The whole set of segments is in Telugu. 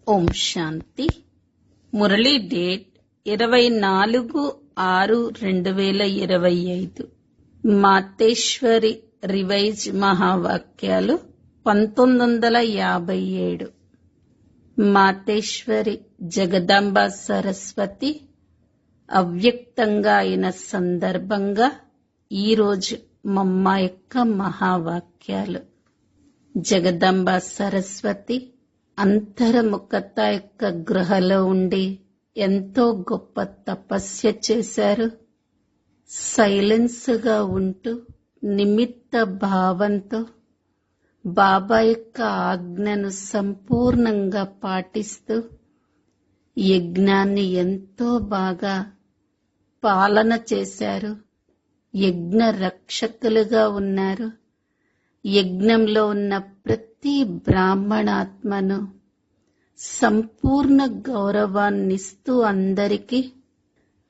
ఓం శాంతి. మురళీ డేట్ 24/6/2025. మాతేశ్వరి రివైజ్ మహావాక్యాలు 1957. మాతేశ్వరి జగదాంబ సరస్వతి అవ్యక్తంగా అయిన సందర్భంగా ఈరోజు మమ్మ యొక్క మహావాక్యాలు. జగదాంబ సరస్వతి అంతర్ముఖత యొక్క గృహలో ఉండి ఎంతో గొప్ప తపస్య చేశారు. సైలెన్స్గా ఉంటూ నిమిత్త భావంతో బాబా యొక్క ఆజ్ఞను సంపూర్ణంగా పాటిస్తూ యజ్ఞాన్ని ఎంతో బాగా పాలన చేశారు. యజ్ఞ రక్షకులుగా ఉన్నారు. యజ్ఞంలో ఉన్న ప్రతి బ్రాహ్మణాత్మను సంపూర్ణ గౌరవాన్నిస్తూ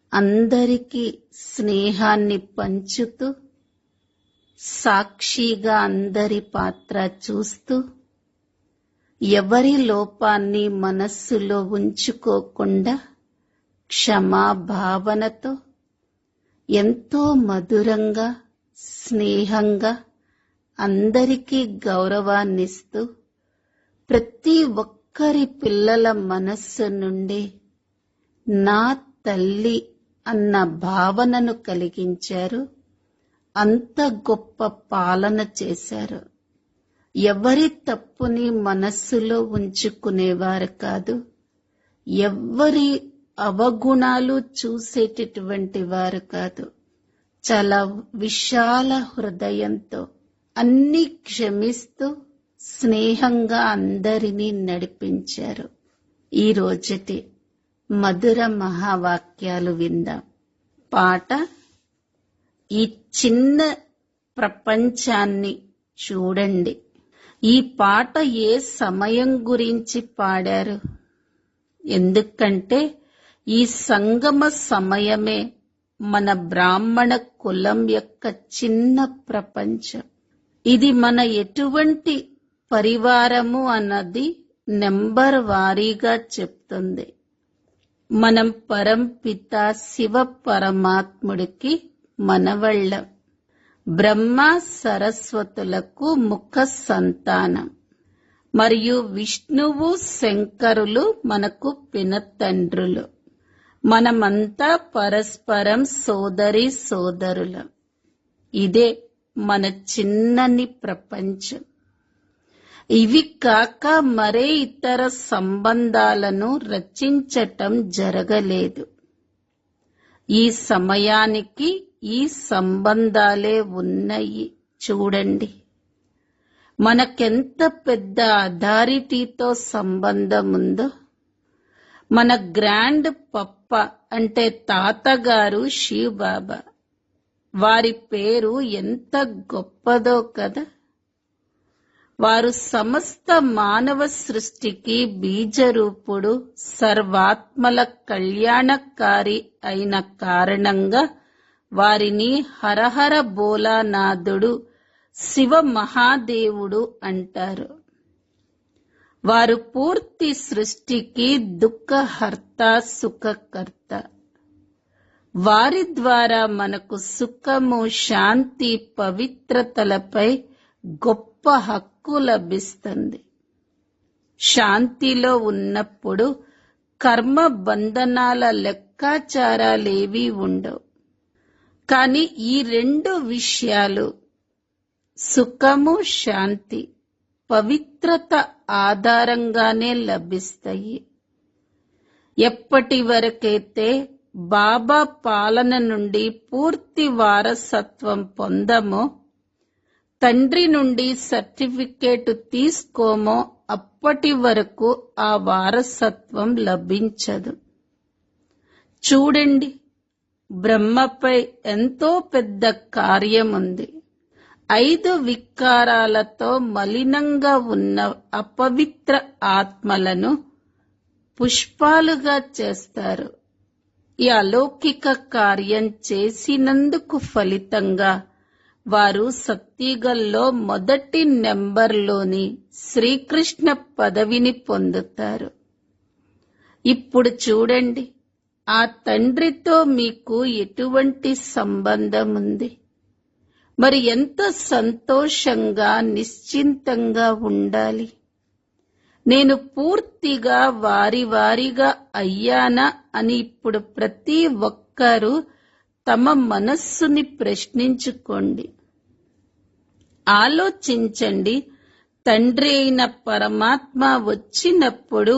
అందరికీ స్నేహాన్ని పంచుతూ సాక్షిగా అందరి పాత్ర చూస్తూ ఎవరి లోపాన్ని మనస్సులో ఉంచుకోకుండా క్షమాభావనతో ఎంతో మధురంగా స్నేహంగా అందరికీ గౌరవాన్నిస్తూ ప్రతి ఒక్కరి పిల్లల మనస్సు నుండి నా తల్లి అన్న భావనను కలిగించారు. అంత గొప్ప పాలన చేశారు. ఎవరి తప్పుని మనస్సులో ఉంచుకునేవారు కాదు. ఎవ్వరి అవగుణాలు చూసేటటువంటి వారు కాదు. చాలా విశాల హృదయంతో అన్ని క్షమిస్తూ స్నేహంగా అందరినీ నడిపించారు. ఈ రోజుటి మధుర మహావాక్యాలు విందాం. పాట. ఈ చిన్న ప్రపంచాన్ని చూడండి. ఈ పాట ఏ సమయం గురించి పాడారు? ఎందుకంటే ఈ సంగమ సమయమే మన బ్రాహ్మణ కులం యొక్క చిన్న ప్రపంచం. ఇది మన ఎటువంటి పరివారము అన్నది నెంబర్ వారీగా చెప్తుంది. మనం పరంపిత శివ పరమాత్ముడికి మనవళ్ళం. బ్రహ్మ సరస్వతులకు ముఖ సంతానం మరియు విష్ణువు శంకరులు మనకు పినతండ్రులు. మనమంతా పరస్పరం సోదరి సోదరులం. ఇదే మన చిన్నని ప్రపంచం. ఇవి కాక మరే ఇతర సంబంధాలను రచించటం జరగలేదు. ఈ సమయానికి ఈ సంబంధాలే ఉన్నాయి. చూడండి, మనకెంత పెద్ద అథారిటీతో సంబంధం ఉందో. మన గ్రాండ్ పప్ప అంటే తాతగారు శివ్ బాబా. వారి పేరు ఎంత గొప్పదో కదా. వారు సమస్త మానవ సృష్టికి బీజరూపుడు, సర్వాత్మల కళ్యాణకారి అయిన కారణంగా వారిని హరహర భోలానాథుడు, శివ మహాదేవుడు అంటారు. వారు పూర్తి సృష్టికి దుఃఖహర్త, సుఖకర్త. వారి ద్వారా మనకు సుఖము, శాంతి, పవిత్రతలపై గొప్ప హక్కు లభిస్తుంది. శాంతిలో ఉన్నప్పుడు కర్మ బంధనాల లెక్కాచారాలేవీ ఉండవు. కానీ ఈ రెండు విషయాలు, సుఖము, శాంతి, పవిత్రత ఆధారంగానే లభిస్తాయి. ఎప్పటి వరకైతే బాబా పాలన నుండి పూర్తి వారసత్వం పొందమో, తండ్రి నుండి సర్టిఫికేట్ తీసుకోమో, అప్పటి వరకు ఆ వారసత్వం లభించదు. చూడండి, బ్రహ్మపై ఎంతో పెద్ద కార్యం ఉంది. 5 వికారాలతో మలినంగా ఉన్న అపవిత్ర ఆత్మలను పుష్పాలుగా చేస్తారు. ఈ అలౌకిక కార్యం చేసినందుకు ఫలితంగా వారు సత్యుగంలో మొదటి నెంబర్లోని శ్రీకృష్ణ పదవిని పొందుతారు. ఇప్పుడు చూడండి, ఆ తండ్రితో మీకు ఎటువంటి సంబంధం ఉంది? మరి ఎంత సంతోషంగా నిశ్చింతంగా ఉండాలి. నేను పూర్తిగా వారిగా అయ్యానా అని ఇప్పుడు ప్రతి ఒక్కరూ తమ మనస్సుని ప్రశ్నించుకోండి. ఆలోచించండి, తండ్రి అయిన పరమాత్మ వచ్చినప్పుడు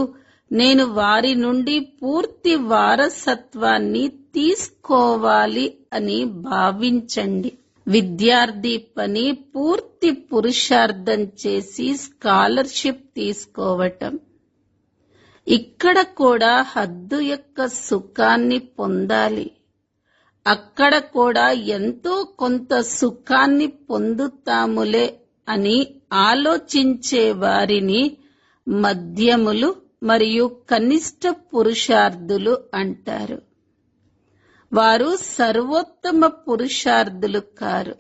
నేను వారి నుండి పూర్తి వారసత్వాన్ని తీసుకోవాలి అని భావించండి. విద్యార్థి పని పూర్తి పురుషార్థం చేసి స్కాలర్షిప్ తీసుకోవటం. ఇక్కడ కూడా హద్దు యొక్క సుఖాన్ని పొందాలి. అక్కడ కూడా ఎంతో కొంత సుఖాన్ని పొందుతాములే అని ఆలోచించే వారిని మధ్యములు మరియు కనిష్ట పురుషార్థులు అంటారు. వారు సర్వోత్తమ పురుషార్థులు కారు.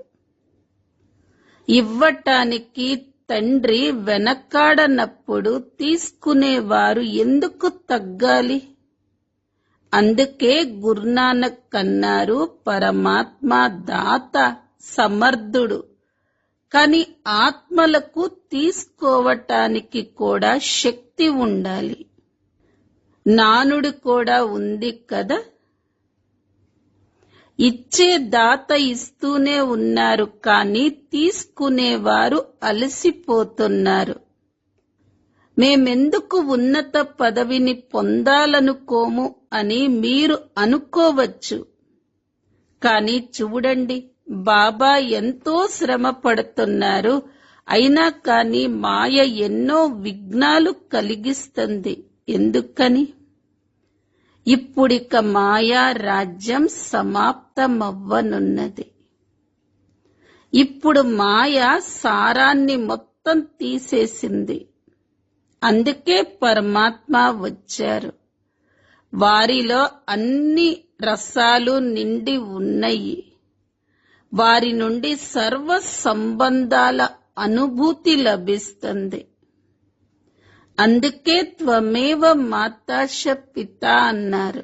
ఇవ్వటానికి తండ్రి వెనకాడనప్పుడు తీసుకునేవారు ఎందుకు తగ్గాలి? అందుకే గురునానక్ అన్నారు, పరమాత్మ దాత సమర్థుడు, కాని ఆత్మలకు తీసుకోవటానికి కూడా శక్తి ఉండాలి. నానుడు కూడా ఉంది కదా. ఇచ్చే దాత ఇస్తూనే ఉన్నారు, కానీ తీసుకునేవారు అలసిపోతున్నారు. మేమెందుకు ఉన్నత పదవిని పొందాలనుకోము అని మీరు అనుకోవచ్చు. కానీ చూడండి, బాబా ఎంతో శ్రమ పడుతున్నారు. అయినా కానీ మాయ ఎన్నో విఘ్నాలు కలిగిస్తుంది. ఎందుకని? ఇప్పుడిక మాయా రాజ్యం సమాప్తమవ్వనున్నది. ఇప్పుడు మాయ సారాన్ని మొత్తం తీసేసింది. అందుకే పరమాత్మ వచ్చారు. వారిలో అన్ని రసాలు నిండి ఉన్నాయి. వారి నుండి సర్వ సంబంధాల అనుభూతి లభిస్తుంది. అందుకే త్వమేవ మాతాశ పిత అన్నారు.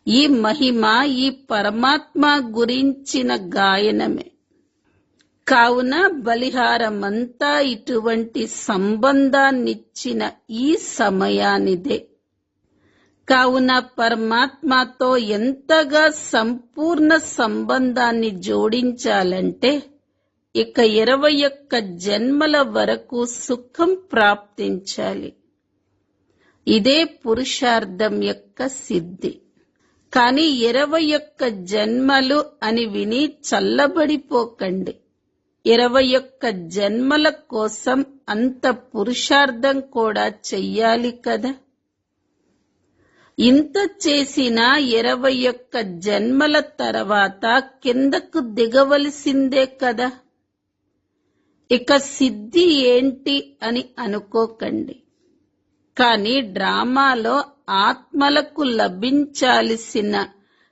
ఈ మహిమ ఈ పరమాత్మ గురించిన గాయనమే. కావున బలిహారమంతా ఇటువంటి సంబంధాన్నిచ్చిన ఈ సమయానిదే. కావున పరమాత్మతో ఎంతగా సంపూర్ణ సంబంధాన్ని జోడించాలంటే ఇక 21 జన్మల వరకు సుఖం ప్రాప్తించాలి. ఇదే పురుషార్థం యొక్క సిద్ధి. కానీ 21 జన్మలు అని విని చల్లబడిపోకండి. 21 జన్మల కోసం అంత పురుషార్థం కూడా చెయ్యాలి కదా. ఇంత చేసినా 21 జన్మల తర్వాత కిందకు దిగవలసిందే కదా. ఇక సిద్ధి ఏంటి అని అనుకోకండి. కానీ డ్రామాలో ఆత్మలకు లభించాల్సిన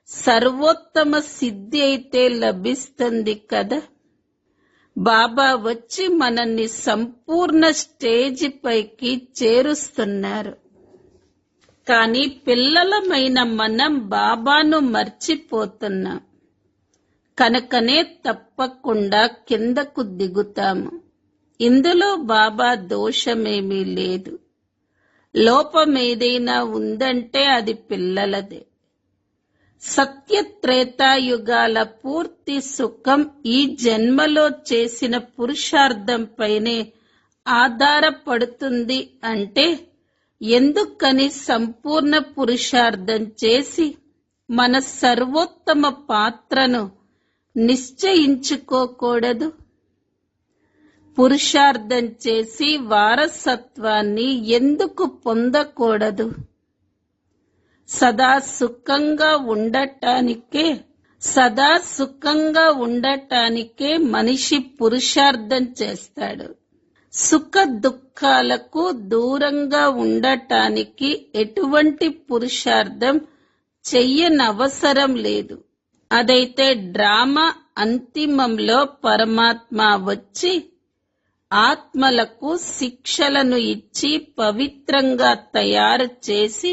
సర్వోత్తమ సిద్ధి అయితే లభిస్తుంది కదా. బాబా వచ్చి మనల్ని సంపూర్ణ స్టేజ్ పైకి చేరుస్తున్నారు. కానీ పిల్లలమైన మనం బాబాను మర్చిపోతున్నాం. కనుకనే తప్పకుండా కిందకు దిగుతాము. ఇందులో బాబా దోషమేమీ లేదు. లోపమేదైనా ఉందంటే అది పిల్లలదే. సత్య త్రేతాయుగాల పూర్తి సుఖం ఈ జన్మలో చేసిన పురుషార్థంపైనే ఆధారపడుతుంది. అంటే ఎందుకని సంపూర్ణ పురుషార్థం చేసి మన సర్వోత్తమ పాత్రను నిశ్చయించుకోకూడదు? పురుషార్థం చేసి వారసత్వాన్ని ఎందుకు పొందకూడదు? సదా సుఖంగా ఉండటానికే మనిషి పురుషార్థం చేస్తాడు. సుఖ దుఃఖాలకు దూరంగా ఉండటానికి ఎటువంటి పురుషార్థం చెయ్యనవసరం లేదు. అదైతే డ్రామా అంతిమంలో పరమాత్మ వచ్చి ఆత్మలకు శిక్షలను ఇచ్చి పవిత్రంగా తయారు చేసి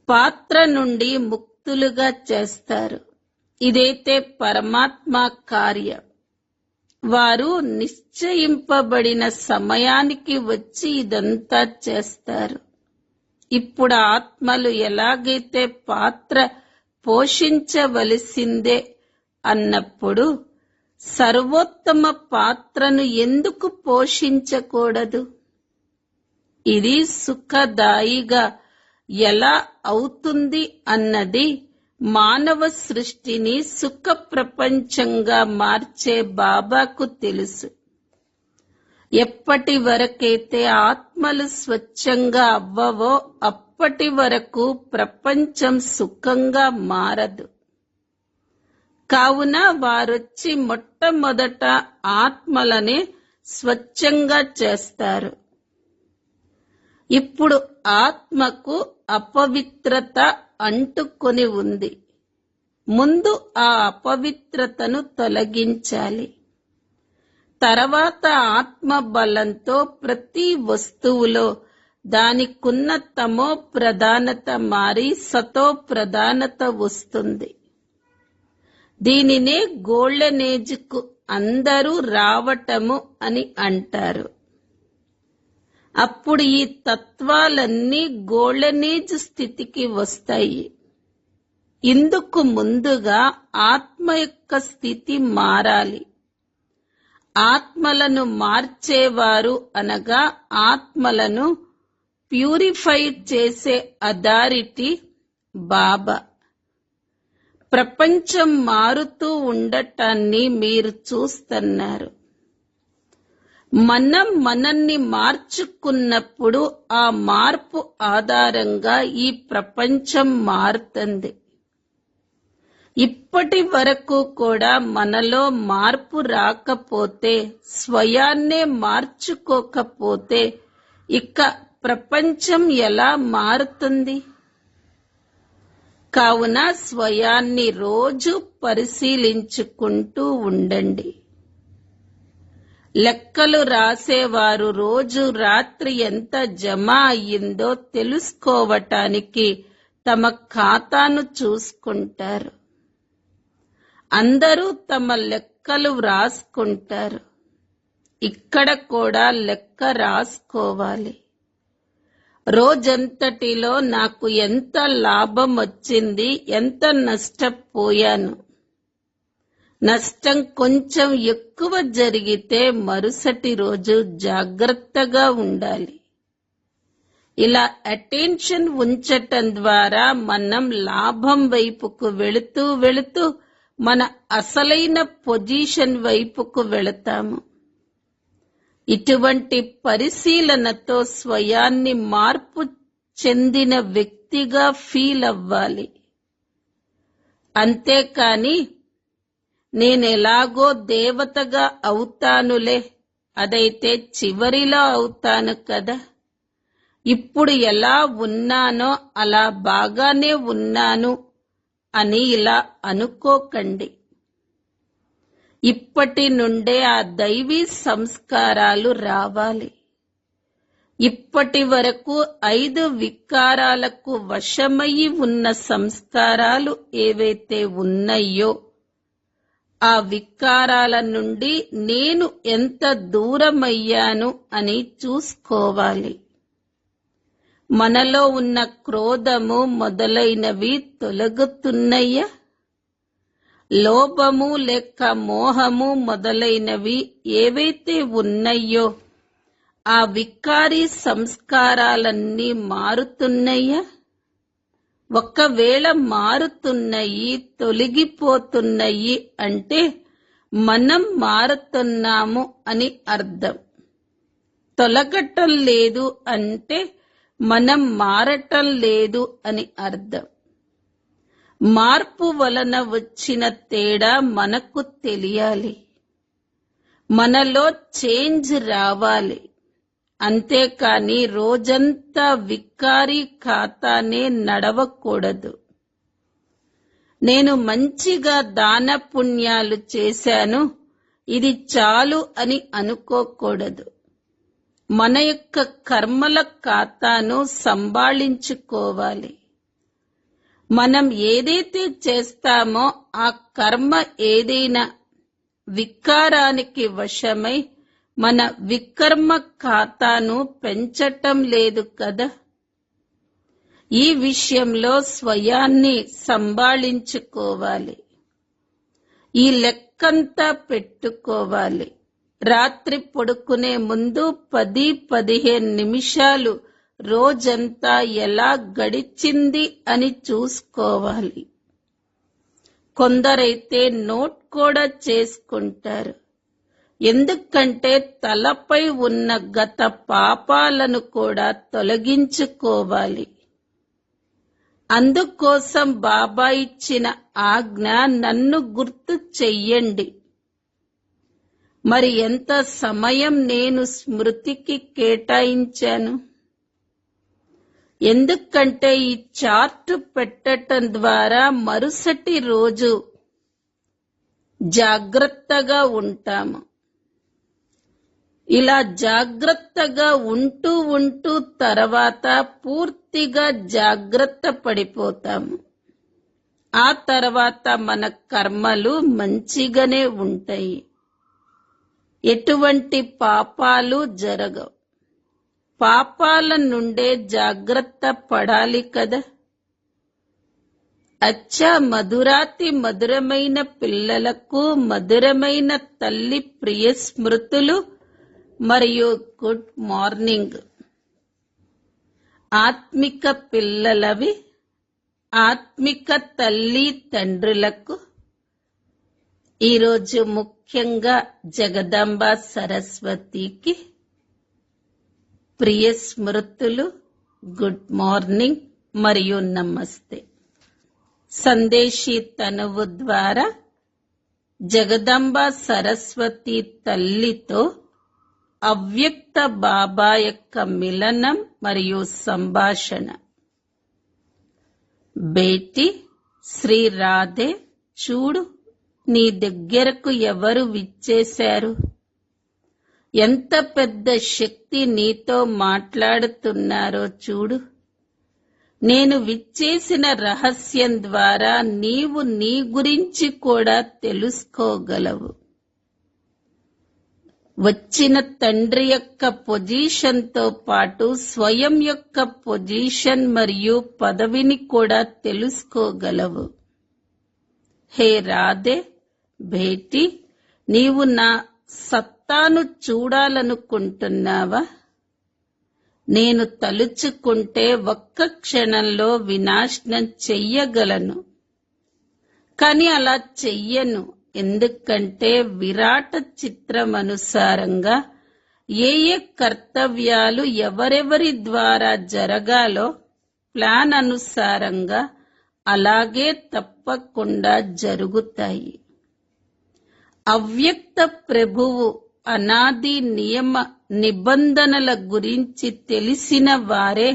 పాత్ర నుండి ముక్తులుగా చేస్తారు. ఇదైతే పరమాత్మ కార్యం. వారు నిశ్చయింపబడిన సమయానికి వచ్చి ఇదంతా చేస్తారు. ఇప్పుడు ఆత్మలు ఎలాగైతే పాత్ర పోషించవలసిందే అన్నప్పుడు సర్వోత్తమ పాత్రను ఎందుకు పోషించకూడదు? ఇది సుఖదాయిగా ఎలా అవుతుంది అన్నది మానవ సృష్టిని సుఖ ప్రపంచంగా మార్చే బాబాకు తెలుసు. ఎప్పటి వరకైతే ఆత్మలు స్వచ్ఛంగా అవ్వవో అప్పటి వరకు ప్రపంచం సుఖంగా మారదు. కావున వారొచ్చి మొట్టమొదట ఆత్మలనే స్వచ్ఛంగా చేస్తారు. ఇప్పుడు ఆత్మకు అపవిత్రత అంటుకొని ఉంది. ముందు ఆ అపవిత్రతను తొలగించాలి. తర్వాత ఆత్మ బలంతో ప్రతి వస్తువులో దానికున్న తమో ప్రధానత మారి సతో ప్రధానత వస్తుంది. దీనినే గోల్డెన్ ఏజ్ కు అందరూ రావటము అని అంటారు. అప్పుడు ఈ తత్వాలన్నీ గోల్డెన్ ఏజ్ స్థితికి వస్తాయి. ఇందుకు ముందుగా ఆత్మ యొక్క స్థితి మారాలి. ఆత్మలను మార్చేవారు అనగా ఆత్మలను ప్యూరిఫై చేసే అథారిటీ బాబా. ప్రపంచం మారుతూ ఉండటాన్ని మీరు చూస్తున్నారు. మనం మనల్ని మార్చుకున్నప్పుడు ఆ మార్పు ఆధారంగా ఈ ప్రపంచం మారుతుంది. ఇప్పటి వరకు కూడా మనలో మార్పు రాకపోతే, స్వయాన్నే మార్చుకోకపోతే ఇక ప్రపంచం ఎలా మారుతుంది? కావున స్వయాన్ని రోజు పరిశీలించుకుంటూ ఉండండి. లెక్కలు రాసేవారు రోజు రాత్రి ఎంత జమ అయ్యిందో తెలుసుకోవటానికి తమ ఖాతాను చూసుకుంటారు. అందరూ తమ లెక్కలు రాసుకుంటారు. ఇక్కడ కూడా లెక్క రాసుకోవాలి. రోజంతటిలో నాకు ఎంత లాభం వచ్చింది, ఎంత నష్టపోయాను. నష్టం కొంచెం ఎక్కువ జరిగితే మరుసటి రోజు జాగ్రత్తగా ఉండాలి. ఇలా అటెన్షన్ ఉంచటం ద్వారా మనం లాభం వైపుకు వెళుతూ మన అసలైన పొజిషన్ వైపుకు వెళతాము. ఇటువంటి పరిశీలనతో స్వయాన్ని మార్పు చెందిన వ్యక్తిగా ఫీల్ అవ్వాలి. అంతేకాని నేనెలాగో దేవతగా అవుతానులే, అదైతే చివరిలో అవుతాను కదా, ఇప్పుడు ఎలా ఉన్నానో అలా బాగానే ఉన్నాను అని ఇలా అనుకోకండి. ఇప్పటి నుండే ఆ దైవీ సంస్కారాలు రావాలి. ఇప్పటి వరకు 5 వికారాలకు వశమయ్యి ఉన్న సంస్కారాలు ఏవైతే ఉన్నాయో ఆ వికారాల నుండి నేను ఎంత దూరమయ్యాను అని చూసుకోవాలి. మనలో ఉన్న క్రోధము మొదలైనవి తొలగుతున్నాయా? లోభము లేక మోహము మొదలైనవి ఏవైతే ఉన్నాయో ఆ వికారీ సంస్కారాలన్నీ మారుతున్నాయా? ఒకవేళ మారుతున్నాయి, తొలగిపోతున్నాయి అంటే మనం మారుతున్నాము అని అర్థం. తొలగటం లేదు అంటే మనం మారటం లేదు అని అర్థం. మార్పు వలన వచ్చిన తేడా మనకు తెలియాలి. మనలో చేంజ్ రావాలి. అంతేకాని రోజంతా వికారీ ఖాతానే నడవకూడదు. నేను మంచిగా దాన పుణ్యాలు చేశాను, ఇది చాలు అని అనుకోకూడదు. మన యొక్క కర్మల ఖాతాను సంభాళించుకోవాలి. మనం ఏదైతే చేస్తామో ఆ కర్మ ఏదైనా వికారానికి వశమై మన వికర్మ ఖాతాను పెంచటం లేదు కదా. ఈ విషయంలో స్వయాన్ని సంభాళించుకోవాలి. ఈ లెక్కంతా పెట్టుకోవాలి. రాత్రి పడుకునే ముందు 10-15 నిమిషాలు రోజంతా ఎలా గడిచింది అని చూసుకోవాలి. కొందరైతే నోట్ కూడా చేసుకుంటారు. ఎందుకంటే తలపై ఉన్న గత పాపాలను కూడా తొలగించుకోవాలి. అందుకోసం బాబా ఇచ్చిన ఆజ్ఞ నన్ను గుర్తు చెయ్యండి. మరి ఎంత సమయం నేను స్మృతికి కేటాయించాను? ఎందుకంటే ఈ చార్టు పెట్టటం ద్వారా మరుసటి రోజు జాగ్రత్తగా ఉంటాము. ఇలా జాగ్రత్తగా ఉంటూ తర్వాత పూర్తిగా జాగ్రత్త పడిపోతాము. ఆ తర్వాత మన కర్మలు మంచిగానే ఉంటాయి. ఎటువంటి పాపాలు జరగవు. పాపాల నుండే జాగ్రత్త పడాలి కదా. అచ్చా, మధురాతి మధురమైన పిల్లలకు మధురమైన తల్లి ప్రియ స్మృతులు మరియు గుడ్ మార్నింగ్. ఆత్మిక పిల్లలవి ఆత్మిక తల్లి తండ్రులకు ఈరోజు ముఖ్యంగా జగదాంబ సరస్వతికి ప్రియ స్మృతులు, గుడ్ మార్నింగ్ మరియు నమస్తే. సందేశీ తనువు ద్వారా జగదంబ సరస్వతి తల్లితో అవ్యక్త బాబా యొక్క మిలనం మరియు సంభాషణ. బేటీ, శ్రీ రాధే, చూడు, నీ దగ్గరకు ఎవరు విచ్చేశారు? ఎంత పెద్ద శక్తి నీతో మాట్లాడుతున్నారో చూడు. నేను విచ్చేసిన రహస్యం ద్వారా నీవు నీ గురించి కూడా తెలుసుకోగలవు. వచ్చిన తండ్రి యొక్క పొజిషన్తో పాటు స్వయం యొక్క పొజిషన్ మరియు పదవిని కూడా తెలుసుకోగలవు. హే రాధే, బేటీ, నీవు నా సత్తాను చూడాలనుకుంటున్నావా? నేను తలుచుకుంటే ఒక్క క్షణంలో వినాశనం చెయ్యగలను. కాని అలా చెయ్యను. ఎందుకంటే విరాట చిత్రమనుసారంగా ఏ కర్తవ్యాలు ఎవరెవరి ద్వారా జరగాలో ప్లాన్ అనుసారంగా అలాగే తప్పకుండా జరుగుతాయి. అవ్యక్త ప్రభువు అనాది నియమ నిబంధనల గురించి తెలిసిన వారే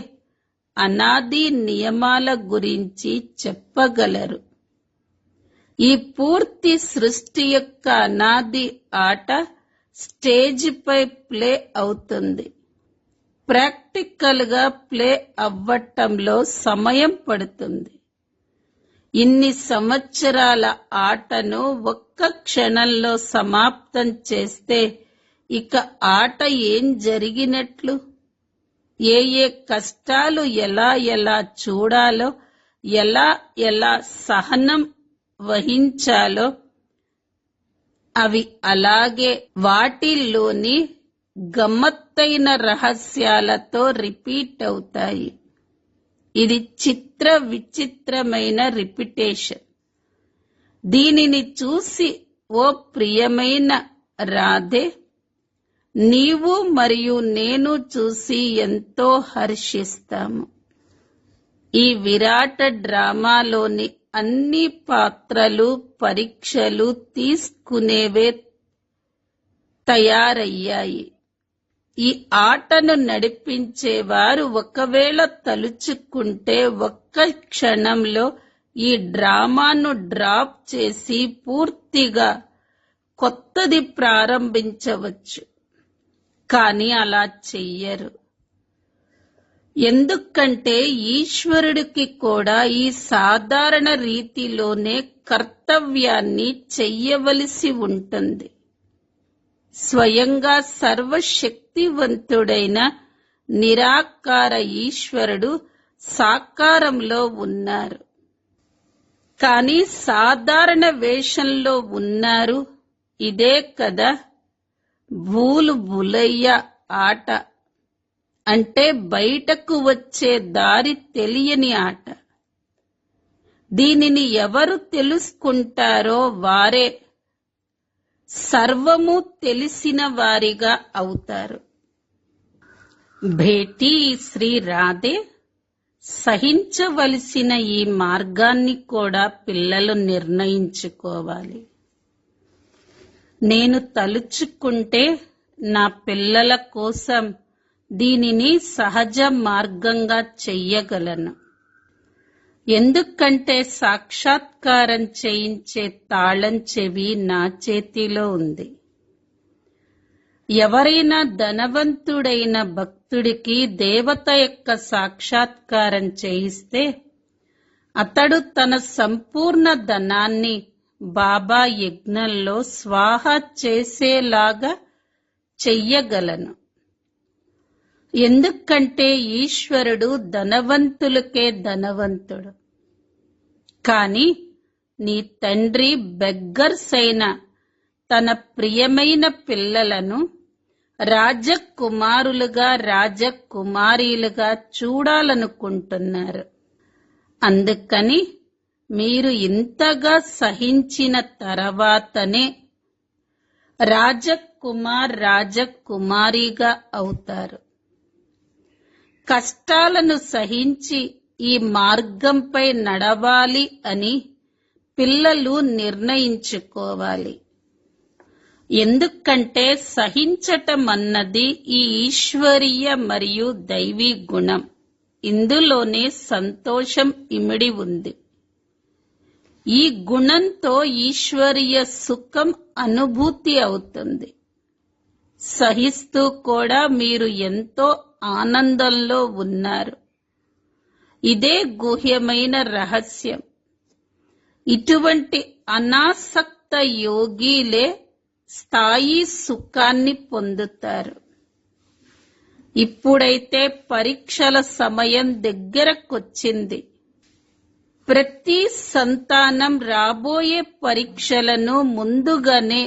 అనాది నియమాల గురించి చెప్పగలరు. ఈ పూర్తి సృష్టి యొక్క అనాది ఆట స్టేజ్ పై ప్లే అవుతుంది. ప్రాక్టికల్ గా ప్లే అవ్వటంలో సమయం పడుతుంది. ఇన్ని సంవత్సరాల ఆటను ఒక్క క్షణంలో సమాప్తం చేస్తే ఇక ఆట ఏం జరిగినట్లు? ఏ కష్టాలు ఎలా చూడాలో, ఎలా సహనం వహించాలో అవి అలాగే వాటిల్లోని గమ్మత్తైన రహస్యాలతో రిపీట్ అవుతాయి. ఇది చిత్ర విచిత్రమైన రిపిటేషన్. దీనిని చూసి ఓ ప్రియమైన రాధే, నీవు మరియు నేను చూసి ఎంతో హర్షిస్తాము. ఈ విరాట డ్రామాలోని అన్ని పాత్రలు పరీక్షలు తీసుకునేవే తయారయ్యాయి. ఈ ఆటను నడిపించేవారు ఒకవేళ తలుచుకుంటే ఒక్క క్షణంలో ఈ డ్రామాను డ్రాప్ చేసి పూర్తిగా కొత్తది ప్రారంభించవచ్చు. కానీ అలా చెయ్యరు. ఎందుకంటే ఈశ్వరుడికి కూడా ఈ సాధారణ రీతిలోనే కర్తవ్యాన్ని చెయ్యవలసి ఉంటుంది. స్వయంగా సర్వశక్తివంతుడైన నిరాకార ఈశ్వరుడు సాకారంలో ఉన్నారు, కానీ సాధారణ వేషంలో ఉన్నారు. ఇదే కదా భూలు భులయ్య ఆట అంటే, బయటకు వచ్చే దారి తెలియని ఆట. దీనిని ఎవరు తెలుసుకుంటారో వారే సర్వము తెలిసిన వారిగా అవుతారు. భేటీ శ్రీ రాధే, సహించవలసిన ఈ మార్గాన్ని కూడా పిల్లలు నిర్ణయించుకోవాలి. నేను తలుచుకుంటే నా పిల్లల కోసం దీనిని సహజ మార్గంగా చెయ్యగలను. ఎందుకంటే సాక్షాత్కారం చేయించే తాళం చెవి నా చేతిలో ఉంది. ఎవరైనా ధనవంతుడైన భక్తుడికి దేవత యొక్క సాక్షాత్కారం చేయిస్తే అతడు తన సంపూర్ణ ధనాన్ని బాబా యజ్ఞంలో స్వాహా చేసేలాగా చెయ్యగలను. ఎందుకంటే ఈశ్వరుడు ధనవంతులకే ధనవంతుడు. కాని నీ తండ్రి బెగ్గర్స్ అయిన తన ప్రియమైన పిల్లలను రాజకుమారులుగా రాజకుమారీలుగా చూడాలనుకుంటున్నారు. అందుకని మీరు ఇంతగా సహించిన తర్వాతనే రాజకుమార్ రాజకుమారిగా అవుతారు. కష్టాలను సహించి ఈ మార్గంపై నడవాలి అని పిల్లలు నిర్ణయించుకోవాలి. ఎందుకంటే సహించటం అన్నది ఈ ఈశ్వరీయ మరియు దైవీ గుణం. ఇందులోనే సంతోషం ఇమిడి ఉంది. ఈ గుణంతో ఈశ్వరీయ సుఖం అనుభూతి అవుతుంది. సహిస్తూ కూడా మీరు ఎంతో ఆనందంలో ఉన్నారు. ఇదే గుహ్యమైన రహస్యం. ఇటువంటి అనాసక్త యోగిలే స్థాయి సుఖాన్ని పొందుతారు. ఇప్పుడైతే పరీక్షల సమయం దగ్గరకొచ్చింది. ప్రతి సంతానం రాబోయే పరీక్షలను ముందుగానే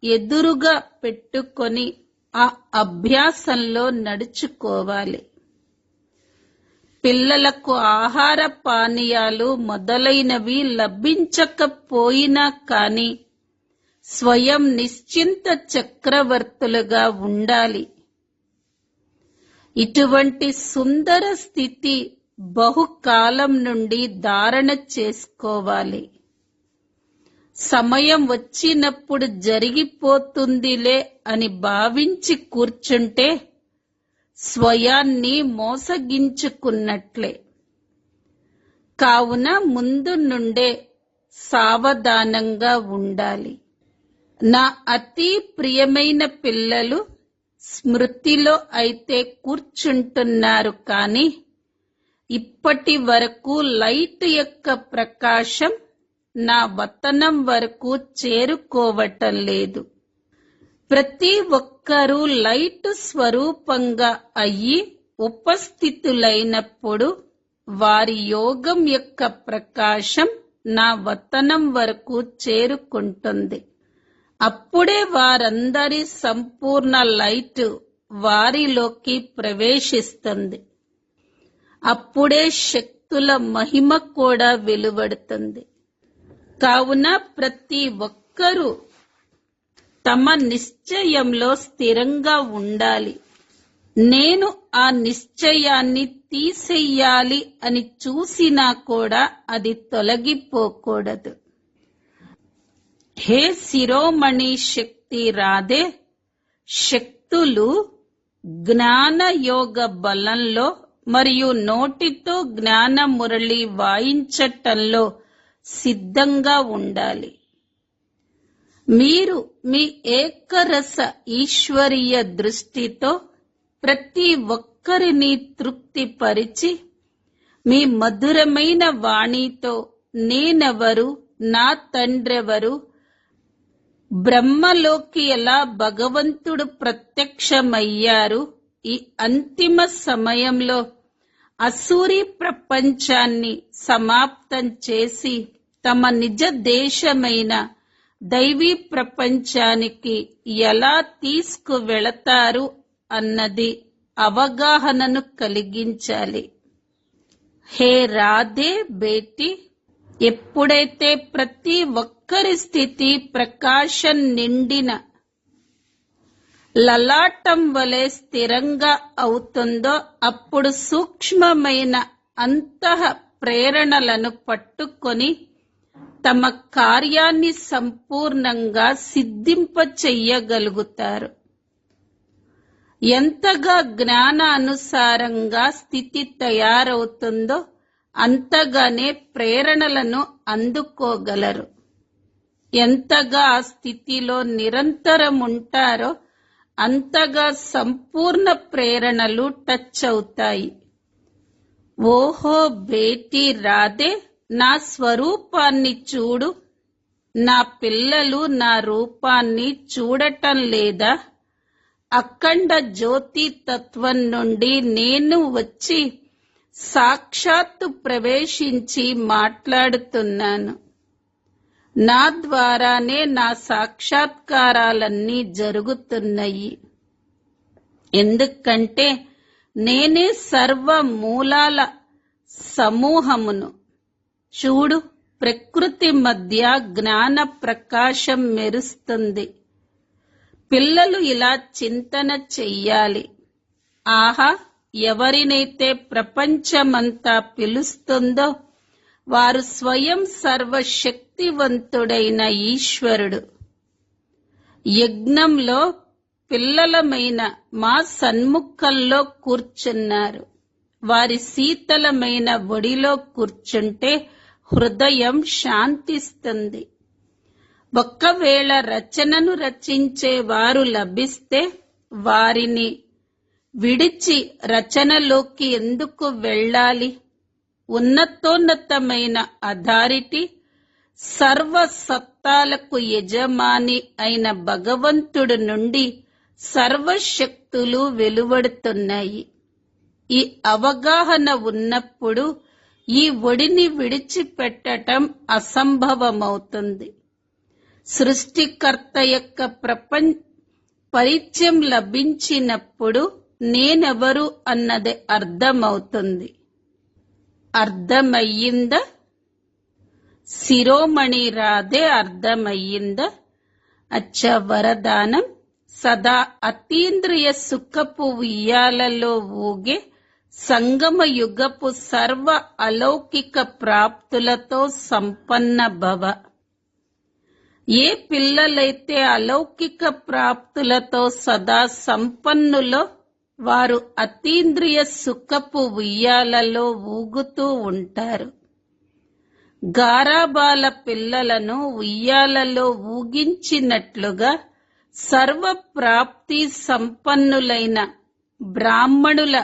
ఎదురుగా పెట్టుకొని ఆ అభ్యాసంలో నడుచుకోవాలి. పిల్లలకు ఆహార పానీయాలు మొదలైనవి లభించకపోయినా కానీ స్వయం నిశ్చింత చక్రవర్తులుగా ఉండాలి. ఇటువంటి సుందర స్థితి బహుకాలం నుండి ధారణ చేసుకోవాలి. సమయం వచ్చినప్పుడు జరిగిపోతుందిలే అని భావించి కూర్చుంటే స్వయాన్ని మోసగించుకున్నట్లే. కావున ముందు నుండే సావధానంగా ఉండాలి. నా అతి ప్రియమైన పిల్లలు స్మృతిలో అయితే కూర్చుంటున్నారు, కానీ ఇప్పటి వరకు లైట్ యొక్క ప్రకాశం నా వతనం వరకు చేరుకోవటం లేదు. ప్రతి ఒక్కరూ లైట్ స్వరూపంగా అయ్యి ఉపస్థితులైనప్పుడు వారి యోగం యొక్క ప్రకాశం నా వతనం వరకు చేరుకుంటుంది. అప్పుడే వారందరి సంపూర్ణ లైట్ వారిలోకి ప్రవేశిస్తుంది. అప్పుడే శక్తుల మహిమ కూడా వెలువడుతుంది. కావున ప్రతి ఒక్కరూ తమ నిశ్చయంలో స్థిరంగా ఉండాలి. నేను ఆ నిశ్చయాన్ని తీసేయాలి అని చూసినా కూడా అది తొలగిపోకూడదు. హే శిరోమణి శక్తి రాధే, శక్తులు జ్ఞాన యోగ బలంలో మరియు నోటితో జ్ఞాన మురళి వాయించటంలో సిద్ధంగా ఉండాలి. మీరు మీ ఏకరస ఈశ్వరీయ దృష్టితో ప్రతి ఒక్క ఒక్కరిని తృప్తిపరిచి మీ మధురమైన వాణితో నేనెవరు, నా తండ్రెవరు, బ్రహ్మలోకి ఎలా భగవంతుడు ప్రత్యక్షమయ్యారు, ఈ అంతిమ సమయంలో అసూరి ప్రపంచాన్ని సమాప్తం చేసి తమ నిజ దేశమైన దైవీ ప్రపంచానికి ఎలా తీసుకువెళతారు అన్నది అవగాహనను కలిగించాలి. హే రాధే బేటీ, ఎప్పుడైతే ప్రతి ఒక్కరి స్థితి ప్రకాశం నిండిన లలాటం వలె స్థిరంగా అవుతుందో అప్పుడు సూక్ష్మమైన అంతః ప్రేరణలను పట్టుకొని తమ కార్యాన్ని సంపూర్ణంగా సిద్ధింప చెయ్యగలుగుతారు. ఎంతగా జ్ఞాన అనుసారంగా స్థితి తయారవుతుందో అంతగానే ప్రేరణలను అందుకోగలరు. ఎంతగా ఆ స్థితిలో నిరంతరం ఉంటారో అంతగా సంపూర్ణ ప్రేరణలు టచ్ అవుతాయి. ఓహో బేటీ రాధే, నా స్వరూపాన్ని చూడు. నా పిల్లలు నా రూపాన్ని చూడటం లేదా? అఖండ జ్యోతి తత్వం నుండి నేను వచ్చి సాక్షాత్తు ప్రవేశించి మాట్లాడుతున్నాను. నా ద్వారానే నా సాక్షాత్కారాలన్నీ జరుగుతున్నాయి. ఎందుకంటే నేనే సర్వ మూలాల సమూహమును. చూడు, ప్రకృతి మధ్య జ్ఞాన ప్రకాశం మెరుస్తుంది. పిల్లలు ఇలా చింతన చెయ్యాలి. ఆహా, ఎవరినైతే ప్రపంచమంతా పిలుస్తుందో వారు స్వయం సర్వశక్తివంతుడైన ఈశ్వరుడు. యజ్ఞంలో పిల్లలమైన మా సన్ముఖంలో కూర్చున్నారు. వారి శీతలమైన ఒడిలో కూర్చుంటే హృదయం శాంతిస్తుంది. ఒక్కవేళ రచనను రచించే వారు లభిస్తే వారిని విడిచి రచనలోకి ఎందుకు వెళ్ళాలి? ఉన్నతోన్నతమైన అథారిటీ, సర్వ సత్తాలకు యజమాని అయిన భగవంతుడు నుండి సర్వశక్తులు వెలువడుతున్నాయి. ఈ అవగాహన ఉన్నప్పుడు ఈ ఒడిని విడిచిపెట్టటం అసంభవమవుతుంది. సృష్టికర్త యొక్క పరిచయం లభించినప్పుడు నేనెవరు అన్నది అర్థమవుతుంది. అర్థమయ్యిందా? శిరోమణి రాధే, అర్థమయ్యిందా? అచ్చా, వరదానం. సదా అతీంద్రియ సుఖపు ఉయ్యాలలో ఊగే సంగమ యుగపు సర్వ అలౌకిక ప్రాప్తులతో సంపన్న భవ. ఏ పిల్లలైతే అలౌకిక ప్రాప్తులతో సదా సంపన్నులో వారు అతీంద్రియ సుఖపు ఉయ్యాలలో ఊగుతూ ఉంటారు. గారాబాల పిల్లలను ఉయ్యాలలో ఊగించినట్లుగా సర్వ ప్రాప్తి సంపన్నులైన బ్రాహ్మణుల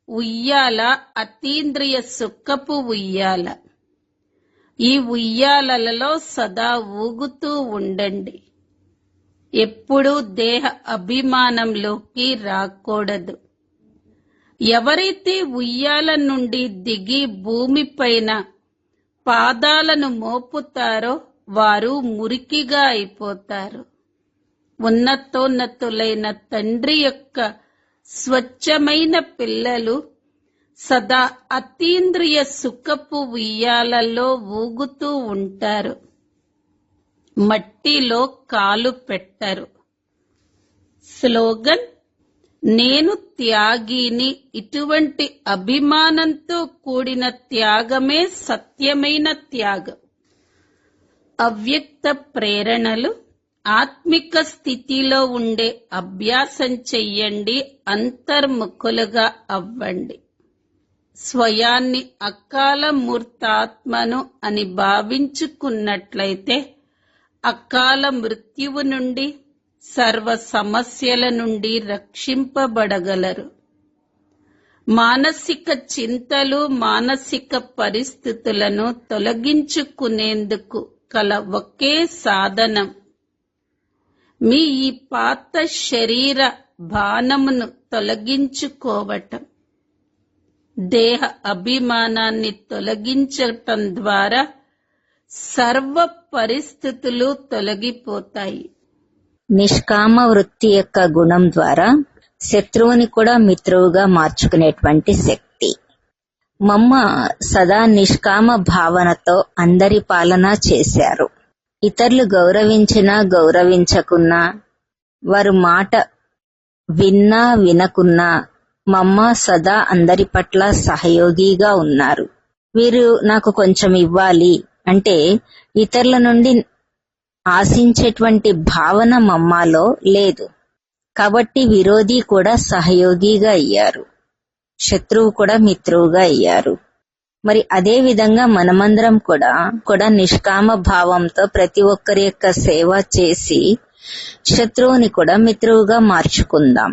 ఉయ్యాల అతీంద్రియ సుఖపు ఉయ్యాల. ఈ ఉయ్యాలలో సదా ఊగుతూ ఉండండి. ఎప్పుడూ దేహ అభిమానంలోకి రాకూడదు. ఎవరైతే ఉయ్యాల నుండి దిగి భూమిపైన పాదాలను మోపుతారో వారు మురికిగా అయిపోతారు. ఉన్నతోన్నతులైన తండ్రి యొక్క స్వచ్ఛమైన పిల్లలు సదా అతీంద్రియ సుఖపు ఉయ్యాలలో ఊగుతూ ఉంటారు. మట్టిలో కాలు పెట్టరు. స్లోగన్: నేను త్యాగిని. ఇటువంటి అభిమానంతో కూడిన త్యాగమే సత్యమైన త్యాగం. అవ్యక్త ప్రేరణలు. ఆత్మిక స్థితిలో ఉండే అభ్యాసం చెయ్యండి. అంతర్ముఖులుగా అవ్వండి. స్వయాన్ని అకాల మూర్తాత్మను అని భావించుకున్నట్లయితే అకాల మృత్యువు నుండి, సర్వ సమస్యల నుండి రక్షింపబడగలరు. మానసిక చింతలు మానసిక పరిస్థితులను తొలగించుకునేందుకు కల ఒకే సాధనం మీ ఈ పాత శరీర భానమును తొలగించుకోవటం. దేహ అభిమానాన్ని తొలగించటం ద్వారా సర్వ పరిస్థితులు తొలగిపోతాయి. నిష్కామ వృత్తి యొక్క గుణం ద్వారా శత్రువుని కూడా మిత్రువుగా మార్చుకునేటువంటి శక్తి. మమ్మ సదా నిష్కామ భావనతో అందరి పాలన చేశారు. ఇతరులు గౌరవించినా గౌరవించకున్నా, వారు మాట విన్నా వినకున్నా మమ్మ సదా అందరి పట్ల సహయోగిగా ఉన్నారు. వీరు నాకు కొంచెం ఇవ్వాలి అంటే ఇతరుల నుండి ఆశించేటువంటి భావన మమ్మాలో లేదు. కాబట్టి విరోధి కూడా సహయోగిగా అయ్యారు, శత్రువు కూడా మిత్రువుగా అయ్యారు. మరి అదే విధంగా మనమందరం కూడా నిష్కామ భావంతో ప్రతి ఒక్కరి యొక్క సేవ చేసి శత్రువుని కూడా మిత్రువుగా మార్చుకుందాం.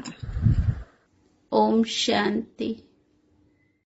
ఓం శాంతి.